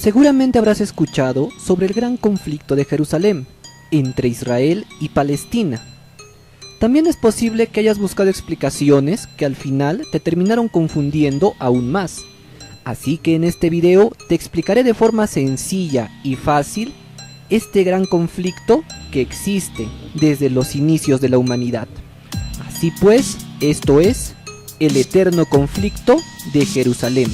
Seguramente habrás escuchado sobre el gran conflicto de Jerusalén entre Israel y Palestina. También es posible que hayas buscado explicaciones que al final te terminaron confundiendo aún más. Así que en este video te explicaré de forma sencilla y fácil este gran conflicto que existe desde los inicios de la humanidad. Así pues, esto es el eterno conflicto de Jerusalén.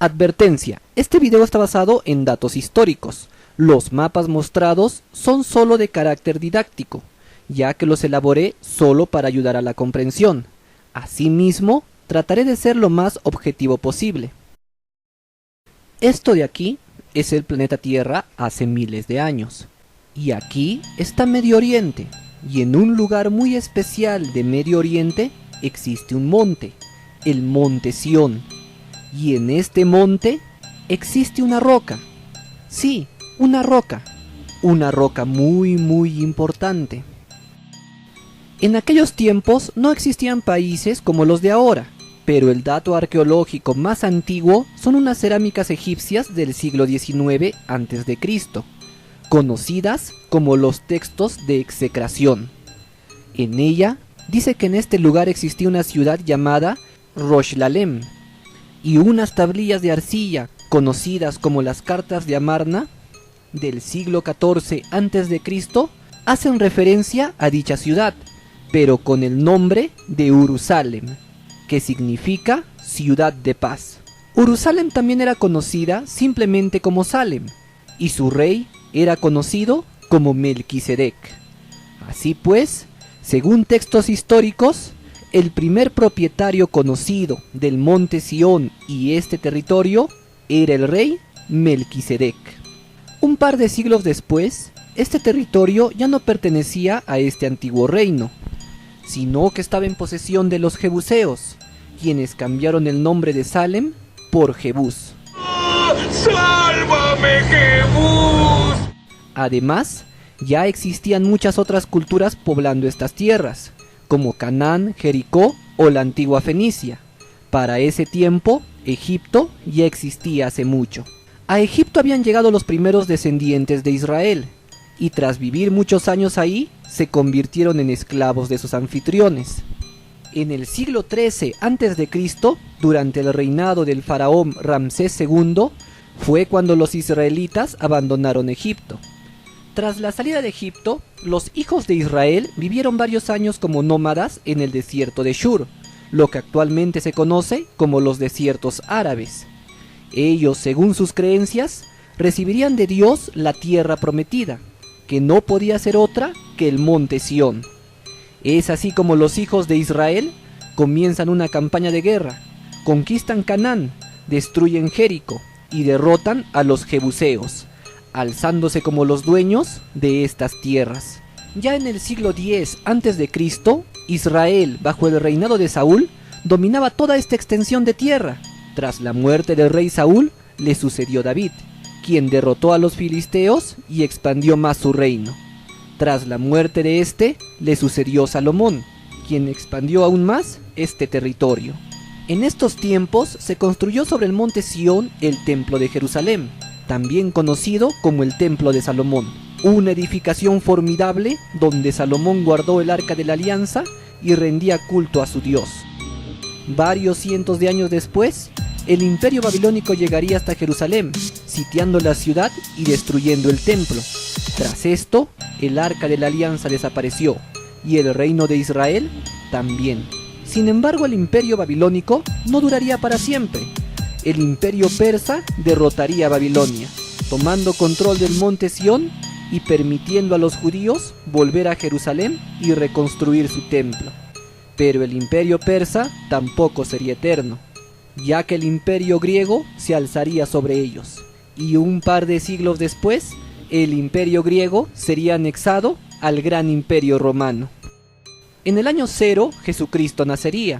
Advertencia, este video está basado en datos históricos. Los mapas mostrados son solo de carácter didáctico, ya que los elaboré solo para ayudar a la comprensión. Asimismo, trataré de ser lo más objetivo posible. Esto de aquí es el planeta Tierra hace miles de años. Y aquí está Medio Oriente, y en un lugar muy especial de Medio Oriente existe un monte, el Monte Sión. Y en este monte existe una roca. Sí, una roca muy importante. En aquellos tiempos no existían países como los de ahora, pero el dato arqueológico más antiguo son unas cerámicas egipcias del siglo XIX a.C., conocidas como los textos de execración. En ella dice que en este lugar existía una ciudad llamada Roshlalem, y unas tablillas de arcilla, conocidas como las cartas de Amarna, del siglo XIV a.C., hacen referencia a dicha ciudad, pero con el nombre de Urusalem, que significa ciudad de paz. Urusalem también era conocida simplemente como Salem, y su rey era conocido como Melquisedec. Así pues, según textos históricos, el primer propietario conocido del monte Sión y este territorio era el rey Melquisedec. Un par de siglos después, este territorio ya no pertenecía a este antiguo reino, sino que estaba en posesión de los jebuseos, quienes cambiaron el nombre de Salem por Jebús. ¡Oh, ¡sálvame, Jebús! Además, ya existían muchas otras culturas poblando estas tierras, como Canaán, Jericó o la antigua Fenicia. Para ese tiempo, Egipto ya existía hace mucho. A Egipto habían llegado los primeros descendientes de Israel, y tras vivir muchos años ahí, se convirtieron en esclavos de sus anfitriones. En el siglo XIII a.C., durante el reinado del faraón Ramsés II, fue cuando los israelitas abandonaron Egipto. Tras la salida de Egipto, los hijos de Israel vivieron varios años como nómadas en el desierto de Shur, lo que actualmente se conoce como los desiertos árabes. Ellos, según sus creencias, recibirían de Dios la tierra prometida, que no podía ser otra que el monte Sión. Es así como los hijos de Israel comienzan una campaña de guerra, conquistan Canaán, destruyen Jericó y derrotan a los jebuseos, alzándose como los dueños de estas tierras. Ya en el siglo X a.C., Israel, bajo el reinado de Saúl, dominaba toda esta extensión de tierra. Tras la muerte del rey Saúl, le sucedió David, quien derrotó a los filisteos y expandió más su reino. Tras la muerte de este, le sucedió Salomón, quien expandió aún más este territorio. En estos tiempos se construyó sobre el monte Sión el templo de Jerusalén, también conocido como el Templo de Salomón, una edificación formidable donde Salomón guardó el Arca de la Alianza y rendía culto a su Dios. Varios cientos de años después, el Imperio Babilónico llegaría hasta Jerusalén, sitiando la ciudad y destruyendo el templo. Tras esto, el Arca de la Alianza desapareció, y el reino de Israel también. Sin embargo, el Imperio Babilónico no duraría para siempre. El Imperio Persa derrotaría a Babilonia, tomando control del monte Sión y permitiendo a los judíos volver a Jerusalén y reconstruir su templo. Pero el Imperio Persa tampoco sería eterno, ya que el Imperio griego se alzaría sobre ellos, y un par de siglos después, el Imperio griego sería anexado al gran Imperio romano. En el año 0, Jesucristo nacería,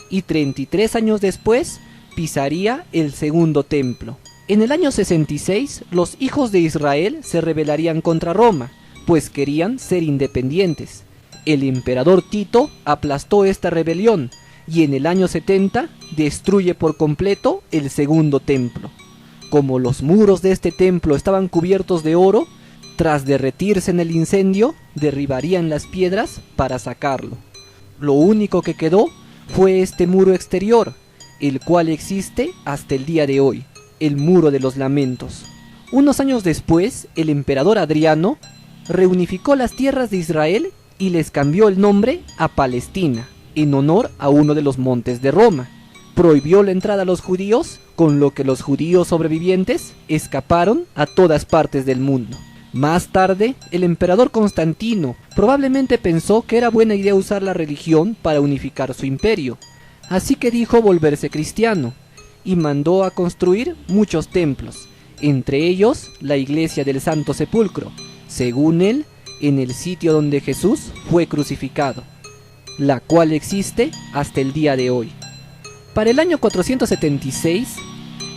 y 33 años después, pisaría el segundo templo. En el año 66, los hijos de Israel se rebelarían contra Roma, pues querían ser independientes, El emperador Tito aplastó esta rebelión y en el año 70 destruye por completo el segundo templo. Como los muros de este templo estaban cubiertos de oro, tras derretirse en el incendio, derribarían las piedras para sacarlo. Lo único que quedó fue este muro exterior, el cual existe hasta el día de hoy, el Muro de los Lamentos. Unos años después, el emperador Adriano reunificó las tierras de Israel y les cambió el nombre a Palestina, en honor a uno de los montes de Roma. Prohibió la entrada a los judíos, con lo que los judíos sobrevivientes escaparon a todas partes del mundo. Más tarde, el emperador Constantino probablemente pensó que era buena idea usar la religión para unificar su imperio, así que dijo volverse cristiano, y mandó a construir muchos templos, entre ellos la iglesia del Santo Sepulcro, según él, en el sitio donde Jesús fue crucificado, la cual existe hasta el día de hoy. Para el año 476,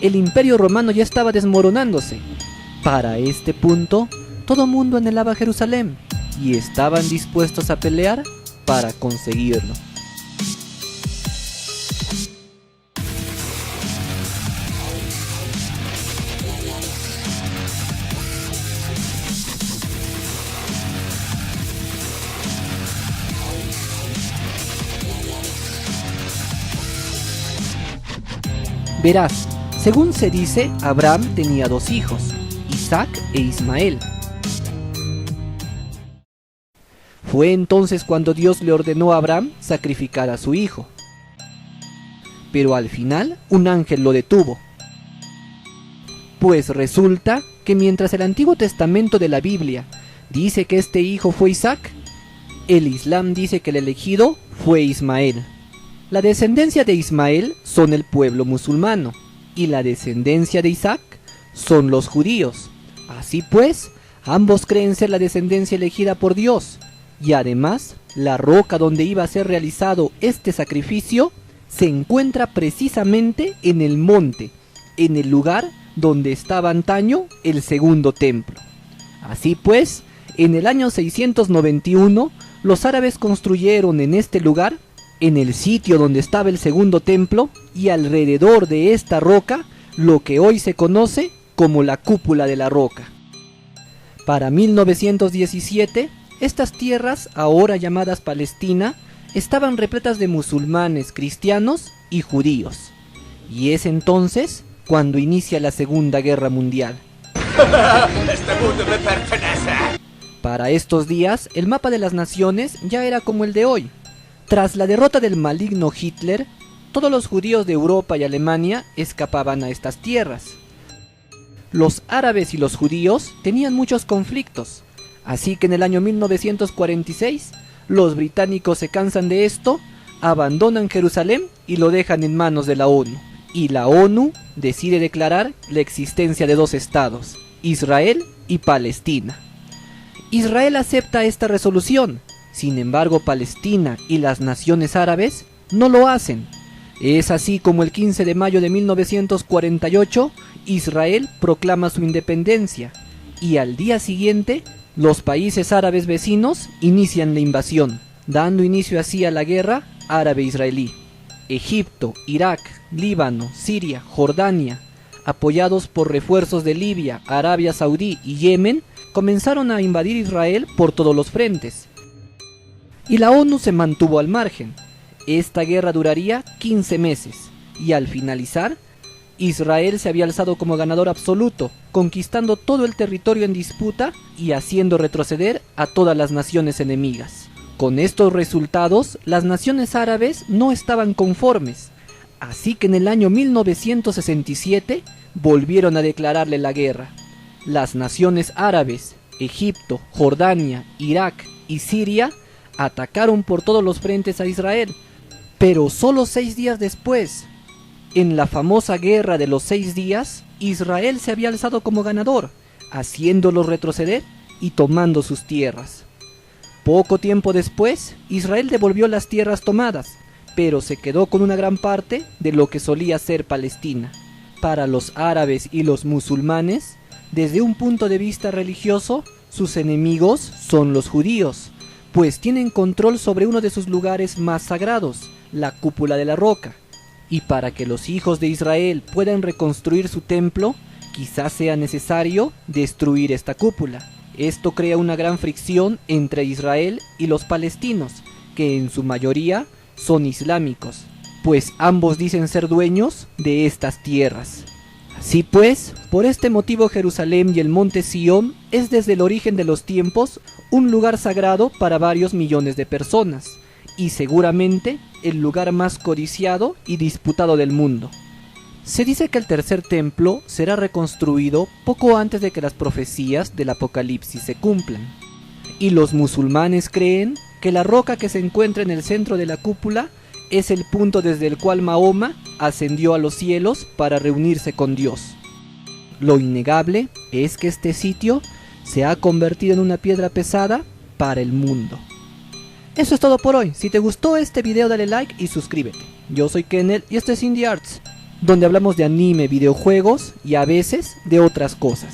el Imperio Romano ya estaba desmoronándose. Para este punto, todo mundo anhelaba Jerusalén y estaban dispuestos a pelear para conseguirlo. Verás, según se dice, Abraham tenía dos hijos, Isaac e Ismael. Fue entonces cuando Dios le ordenó a Abraham sacrificar a su hijo. Pero al final un ángel lo detuvo. Pues resulta que mientras el Antiguo Testamento de la Biblia dice que este hijo fue Isaac, el Islam dice que el elegido fue Ismael. La descendencia de Ismael son el pueblo musulmano y la descendencia de Isaac son los judíos. Así pues, ambos creen ser la descendencia elegida por Dios. Y además, la roca donde iba a ser realizado este sacrificio se encuentra precisamente en el monte, en el lugar donde estaba antaño el segundo templo. Así pues, en el año 691, los árabes construyeron en este lugar, en el sitio donde estaba el segundo templo, y alrededor de esta roca, lo que hoy se conoce como la cúpula de la roca. Para 1917, estas tierras, ahora llamadas Palestina, estaban repletas de musulmanes, cristianos y judíos. Y es entonces cuando inicia la Segunda Guerra Mundial. Este mundo me pertenece. Para estos días, el mapa de las naciones ya era como el de hoy. Tras la derrota del maligno Hitler, todos los judíos de Europa y Alemania escapaban a estas tierras. Los árabes y los judíos tenían muchos conflictos, así que en el año 1946, los británicos se cansan de esto, abandonan Jerusalén y lo dejan en manos de la ONU. Y la ONU decide declarar la existencia de dos estados, Israel y Palestina. Israel acepta esta resolución. Sin embargo, Palestina y las naciones árabes no lo hacen. Es así como el 15 de mayo de 1948, Israel proclama su independencia, y al día siguiente, los países árabes vecinos inician la invasión, dando inicio así a la guerra árabe-israelí. Egipto, Irak, Líbano, Siria, Jordania, apoyados por refuerzos de Libia, Arabia Saudí y Yemen, comenzaron a invadir Israel por todos los frentes. Y la ONU se mantuvo al margen. Esta guerra duraría 15 meses, y al finalizar, Israel se había alzado como ganador absoluto, conquistando todo el territorio en disputa y haciendo retroceder a todas las naciones enemigas. Con estos resultados, las naciones árabes no estaban conformes, así que en el año 1967 volvieron a declararle la guerra. Las naciones árabes, Egipto, Jordania, Irak y Siria, atacaron por todos los frentes a Israel, pero solo 6 días después, en la famosa guerra de los 6 días, Israel se había alzado como ganador, haciéndolos retroceder y tomando sus tierras. Poco tiempo después, Israel devolvió las tierras tomadas, pero se quedó con una gran parte de lo que solía ser Palestina. Para los árabes y los musulmanes, desde un punto de vista religioso, sus enemigos son los judíos, pues tienen control sobre uno de sus lugares más sagrados, la cúpula de la roca. Y para que los hijos de Israel puedan reconstruir su templo, quizás sea necesario destruir esta cúpula. Esto crea una gran fricción entre Israel y los palestinos, que en su mayoría son islámicos, pues ambos dicen ser dueños de estas tierras. Así pues, por este motivo Jerusalén y el monte Sión es desde el origen de los tiempos un lugar sagrado para varios millones de personas, y seguramente el lugar más codiciado y disputado del mundo. Se dice que el tercer templo será reconstruido poco antes de que las profecías del Apocalipsis se cumplan, y los musulmanes creen que la roca que se encuentra en el centro de la cúpula es el punto desde el cual Mahoma ascendió a los cielos para reunirse con Dios. Lo innegable es que este sitio se ha convertido en una piedra pesada para el mundo. Eso es todo por hoy. Si te gustó este video dale like y suscríbete. Yo soy Kennel y esto es Indie Arts, donde hablamos de anime, videojuegos y a veces de otras cosas.